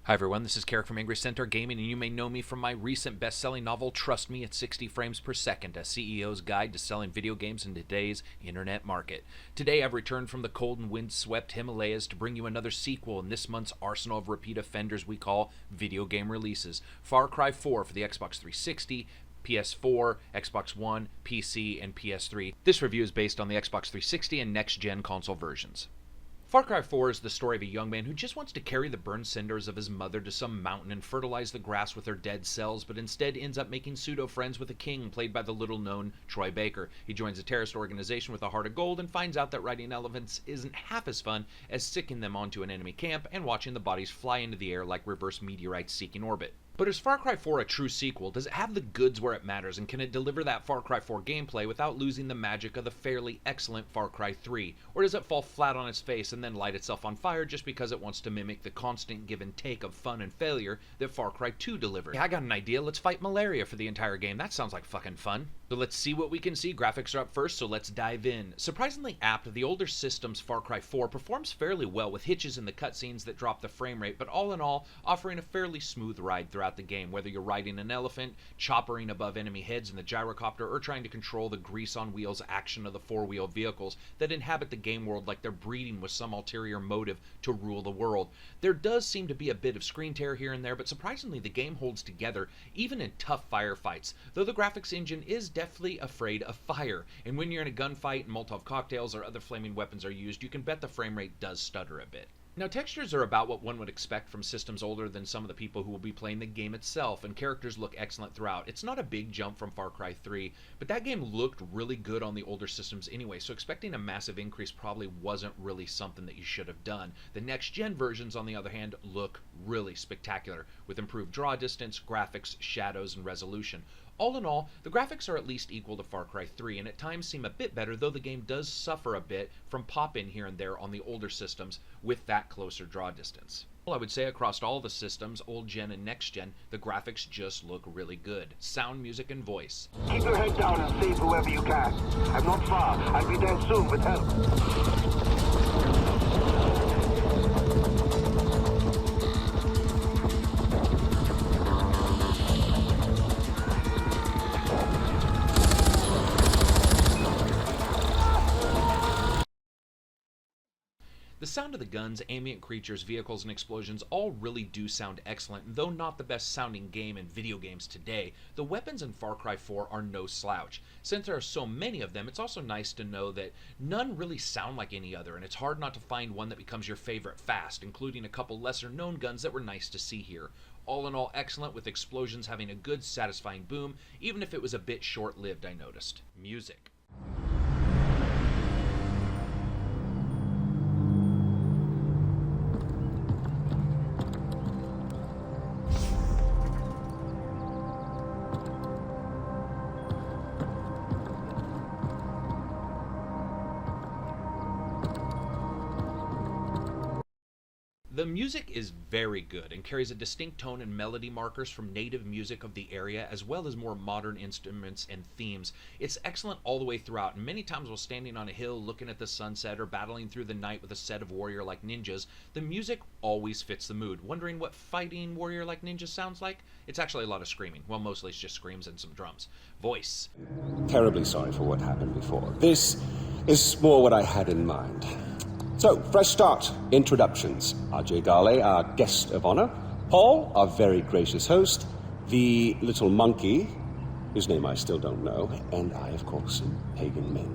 Hi everyone, this is Karak from Angry Centaur Gaming, and you may know me from my recent best-selling novel, Trust Me at 60 Frames Per Second, a CEO's Guide to Selling Video Games in Today's Internet Market. Today I've returned from the cold and wind-swept Himalayas to bring you another sequel in this month's arsenal of repeat offenders we call video game releases. Far Cry 4 for the Xbox 360, PS4, Xbox One, PC, and PS3. This review is based on the Xbox 360 and next-gen console versions. Far Cry 4 is the story of a young man who just wants to carry the burned cinders of his mother to some mountain and fertilize the grass with her dead cells, but instead ends up making pseudo-friends with a king played by the little-known Troy Baker. He joins a terrorist organization with a heart of gold and finds out that riding elephants isn't half as fun as sicking them onto an enemy camp and watching the bodies fly into the air like reverse meteorites seeking orbit. But is Far Cry 4 a true sequel? Does it have the goods where it matters, and can it deliver that Far Cry 4 gameplay without losing the magic of the fairly excellent Far Cry 3? Or does it fall flat on its face and then light itself on fire just because it wants to mimic the constant give and take of fun and failure that Far Cry 2 delivered? Yeah, I got an idea. Let's fight malaria for the entire game. That sounds like fucking fun. So let's see what we can see. Graphics are up first, so let's dive in. Surprisingly apt, the older system's Far Cry 4 performs fairly well with hitches in the cutscenes that drop the frame rate, but all in all, offering a fairly smooth ride throughout the game, whether you're riding an elephant, choppering above enemy heads in the gyrocopter, or trying to control the grease-on-wheels action of the four-wheeled vehicles that inhabit the game world like they're breeding with some ulterior motive to rule the world. There does seem to be a bit of screen tear here and there, but surprisingly the game holds together, even in tough firefights, though the graphics engine is definitely afraid of fire, and when you're in a gunfight and Molotov cocktails or other flaming weapons are used, you can bet the frame rate does stutter a bit. Now, textures are about what one would expect from systems older than some of the people who will be playing the game itself, and characters look excellent throughout. It's not a big jump from Far Cry 3, but that game looked really good on the older systems anyway, so expecting a massive increase probably wasn't really something that you should have done. The next-gen versions, on the other hand, look really spectacular, with improved draw distance, graphics, shadows, and resolution. All in all, the graphics are at least equal to Far Cry 3, and at times seem a bit better, though the game does suffer a bit from pop-in here and there on the older systems with that closer draw distance. Well, I would say across all the systems, old gen and next gen, the graphics just look really good. Sound, music, and voice. Keep your head down and save whoever you can. I'm not far. I'll be there soon with help. The sound of the guns, ambient creatures, vehicles, and explosions all really do sound excellent, and though not the best sounding game in video games today, the weapons in Far Cry 4 are no slouch. Since there are so many of them, it's also nice to know that none really sound like any other, and it's hard not to find one that becomes your favorite fast, including a couple lesser known guns that were nice to see here. All in all, excellent, with explosions having a good, satisfying boom, even if it was a bit short-lived, I noticed. Music. The music is very good and carries a distinct tone and melody markers from native music of the area as well as more modern instruments and themes. It's excellent all the way throughout, and many times while standing on a hill looking at the sunset or battling through the night with a set of warrior-like ninjas, the music always fits the mood. Wondering what fighting warrior-like ninjas sounds like? It's actually a lot of screaming. Well, mostly it's just screams and some drums. Voice. Terribly sorry for what happened before. This is more what I had in mind. So, fresh start. Introductions. Ajay Dale, our guest of honor. Paul, our very gracious host. The little monkey, whose name I still don't know. And I, of course, am Pagan Min.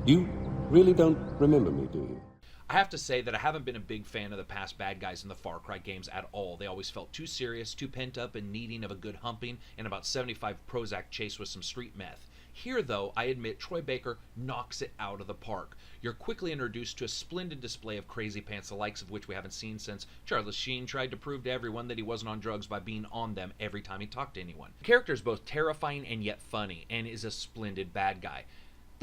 You really don't remember me, do you? I have to say that I haven't been a big fan of the past bad guys in the Far Cry games at all. They always felt too serious, too pent up, and needing of a good humping, and about 75 Prozac chased with some street meth. Here, though, I admit Troy Baker knocks it out of the park. You're quickly introduced to a splendid display of crazy pants, the likes of which we haven't seen since Charlie Sheen tried to prove to everyone that he wasn't on drugs by being on them every time he talked to anyone. The character is both terrifying and yet funny, and is a splendid bad guy.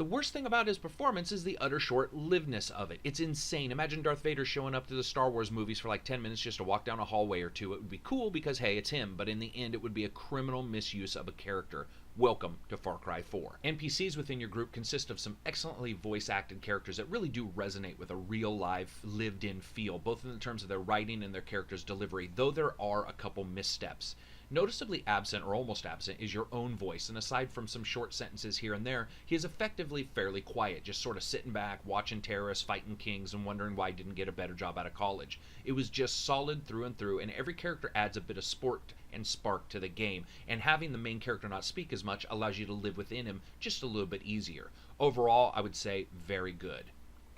The worst thing about his performance is the utter short-livedness of it. It's insane. Imagine Darth Vader showing up to the Star Wars movies for like 10 minutes just to walk down a hallway or two. It would be cool because, hey, it's him, but in the end it would be a criminal misuse of a character. Welcome to Far Cry 4. NPCs within your group consist of some excellently voice-acted characters that really do resonate with a real, live, lived-in feel, both in terms of their writing and their characters' delivery, though there are a couple missteps. Noticeably absent, or almost absent, is your own voice, and aside from some short sentences here and there, he is effectively fairly quiet, just sort of sitting back, watching terrorists, fighting kings, and wondering why he didn't get a better job out of college. It was just solid through and through, and every character adds a bit of sport and spark to the game, and having the main character not speak as much allows you to live within him just a little bit easier. Overall, I would say very good.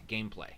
Gameplay.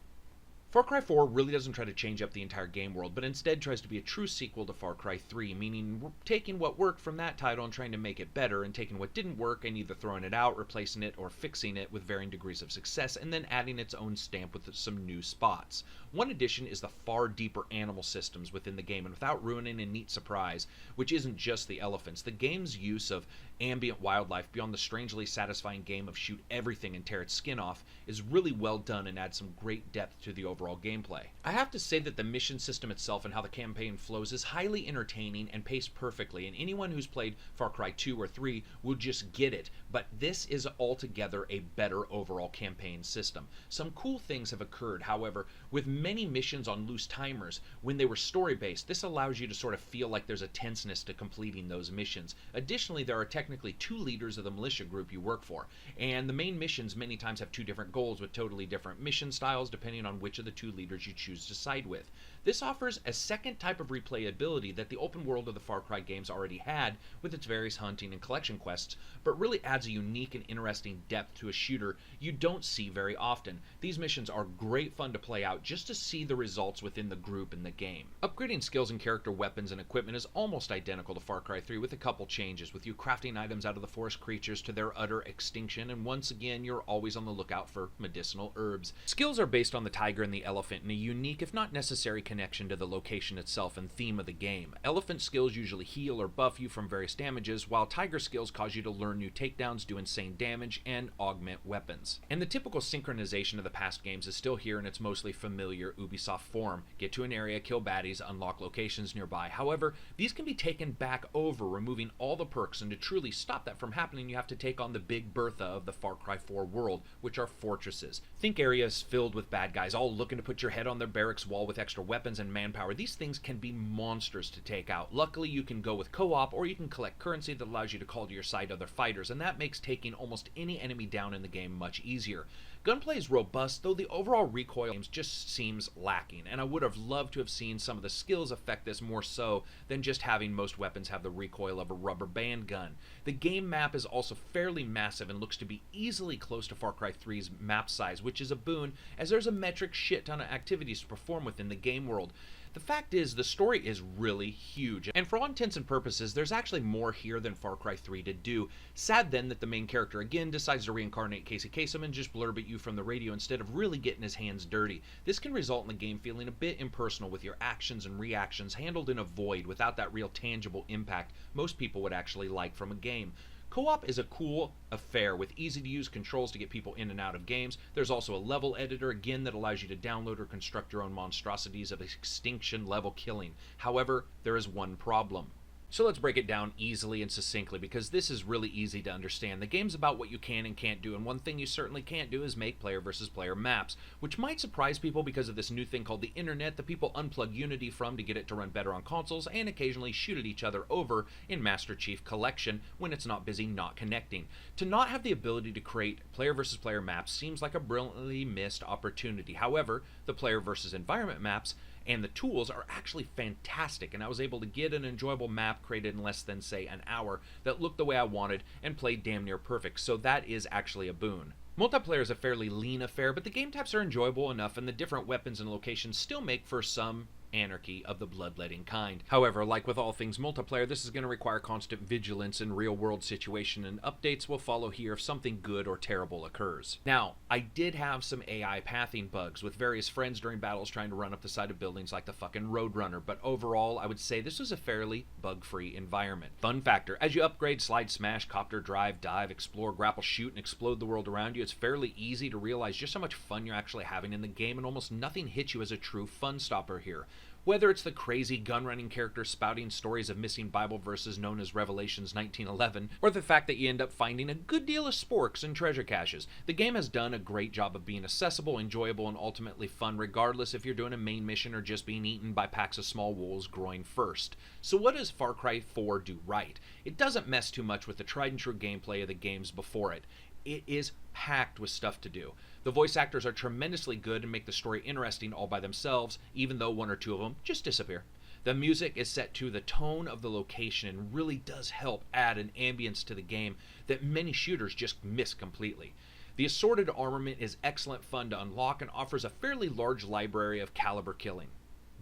Far Cry 4 really doesn't try to change up the entire game world, but instead tries to be a true sequel to Far Cry 3, meaning taking what worked from that title and trying to make it better, and taking what didn't work and either throwing it out, replacing it, or fixing it with varying degrees of success, and then adding its own stamp with some new spots. One addition is the far deeper animal systems within the game, and without ruining a neat surprise, which isn't just the elephants, the game's use of ambient wildlife beyond the strangely satisfying game of shoot everything and tear its skin off is really well done and adds some great depth to the overall gameplay. I have to say that the mission system itself and how the campaign flows is highly entertaining and paced perfectly, and anyone who's played Far Cry 2 or 3 will just get it, but this is altogether a better overall campaign system. Some cool things have occurred, however, with many missions on loose timers. When they were story-based, this allows you to sort of feel like there's a tenseness to completing those missions. Additionally, there are technically two leaders of the militia group you work for, and the main missions many times have two different goals with totally different mission styles depending on which of the two leaders you choose to side with. This offers a second type of replayability that the open world of the Far Cry games already had with its various hunting and collection quests, but really adds a unique and interesting depth to a shooter you don't see very often. These missions are great fun to play out just to see the results within the group and the game. Upgrading skills and character weapons and equipment is almost identical to Far Cry 3 with a couple changes, with you crafting items out of the forest creatures to their utter extinction, and once again you're always on the lookout for medicinal herbs. Skills are based on the tiger and the elephant in a unique, if not necessary, connection to the location itself and theme of the game. Elephant skills usually heal or buff you from various damages, while tiger skills cause you to learn new takedowns, do insane damage, and augment weapons. And the typical synchronization of the past games is still here in its mostly familiar Ubisoft form. Get to an area, kill baddies, unlock locations nearby. However, these can be taken back over, removing all the perks, and to truly stop that from happening, you have to take on the Big Bertha of the Far Cry 4 world, which are fortresses. Think areas filled with bad guys, all looking to put your head on their barracks wall with extra weapons and manpower. These things can be monsters to take out. Luckily, you can go with co-op, or you can collect currency that allows you to call to your side other fighters, and that makes taking almost any enemy down in the game much easier. Gunplay is robust, though the overall recoil just seems lacking, and I would have loved to have seen some of the skills affect this more so than just having most weapons have the recoil of a rubber band gun. The game map is also fairly massive and looks to be easily close to Far Cry 3's map size, which is a boon, as there's a metric shit ton of activities to perform within the game world. The fact is, the story is really huge, and for all intents and purposes, there's actually more here than Far Cry 3 to do. Sad then that the main character again decides to reincarnate Casey Kasem and just blurb at you from the radio instead of really getting his hands dirty. This can result in the game feeling a bit impersonal, with your actions and reactions handled in a void without that real tangible impact most people would actually like from a game. Co-op is a cool affair with easy-to-use controls to get people in and out of games. There's also a level editor, again, that allows you to download or construct your own monstrosities of extinction-level killing. However, there is one problem. So let's break it down easily and succinctly, because this is really easy to understand. The game's about what you can and can't do, and one thing you certainly can't do is make player versus player maps, which might surprise people because of this new thing called the internet that people unplug Unity from to get it to run better on consoles, and occasionally shoot at each other over in Master Chief Collection when it's not busy not connecting. To not have the ability to create player versus player maps seems like a brilliantly missed opportunity. However, the player versus environment maps and the tools are actually fantastic, and I was able to get an enjoyable map created in less than, say, an hour that looked the way I wanted and played damn near perfect, so that is actually a boon. Multiplayer is a fairly lean affair, but the game types are enjoyable enough, and the different weapons and locations still make for some anarchy of the bloodletting kind. However, like with all things multiplayer, this is going to require constant vigilance in real-world situation, and updates will follow here if something good or terrible occurs. Now, I did have some AI pathing bugs with various friends during battles trying to run up the side of buildings like the fucking Roadrunner, but overall, I would say this was a fairly bug-free environment. Fun factor: as you upgrade, slide, smash, copter, drive, dive, explore, grapple, shoot, and explode the world around you, it's fairly easy to realize just how much fun you're actually having in the game, and almost nothing hits you as a true fun stopper here. Whether it's the crazy gun-running characters spouting stories of missing Bible verses known as Revelations 1911, or the fact that you end up finding a good deal of sporks and treasure caches, the game has done a great job of being accessible, enjoyable, and ultimately fun, regardless if you're doing a main mission or just being eaten by packs of small wolves groin first. So what does Far Cry 4 do right? It doesn't mess too much with the tried and true gameplay of the games before it. It is packed with stuff to do. The voice actors are tremendously good and make the story interesting all by themselves, even though one or two of them just disappear. The music is set to the tone of the location and really does help add an ambience to the game that many shooters just miss completely. The assorted armament is excellent fun to unlock and offers a fairly large library of caliber killing.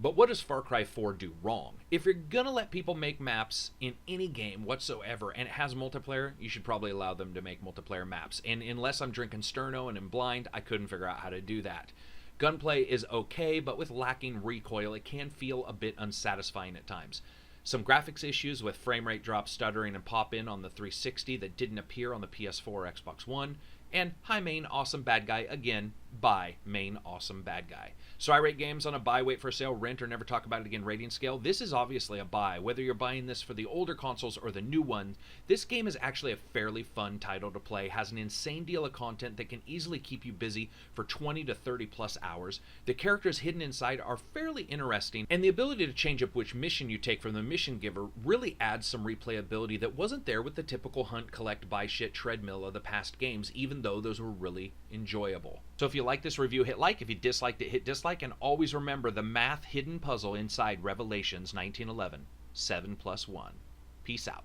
But what does Far Cry 4 do wrong? If you're gonna let people make maps in any game whatsoever and it has multiplayer, you should probably allow them to make multiplayer maps. And unless I'm drinking Sterno and am blind, I couldn't figure out how to do that. Gunplay is okay, but with lacking recoil, it can feel a bit unsatisfying at times. Some graphics issues with frame rate drop, stuttering, and pop-in on the 360 that didn't appear on the PS4 or Xbox One. And hi main awesome bad guy, again, buy main awesome bad guy. So I rate games on a buy, wait for sale, rent, or never talk about it again rating scale. This is obviously a buy. Whether you're buying this for the older consoles or the new ones, this game is actually a fairly fun title to play, has an insane deal of content that can easily keep you busy for 20 to 30 plus hours. The characters hidden inside are fairly interesting, and the ability to change up which mission you take from the mission giver really adds some replayability that wasn't there with the typical hunt, collect, buy shit treadmill of the past games, even though those were really enjoyable. So if you like this review, hit like. If you disliked it, hit dislike. And always remember the math hidden puzzle inside Revelations 1911, 7 plus 1. Peace out.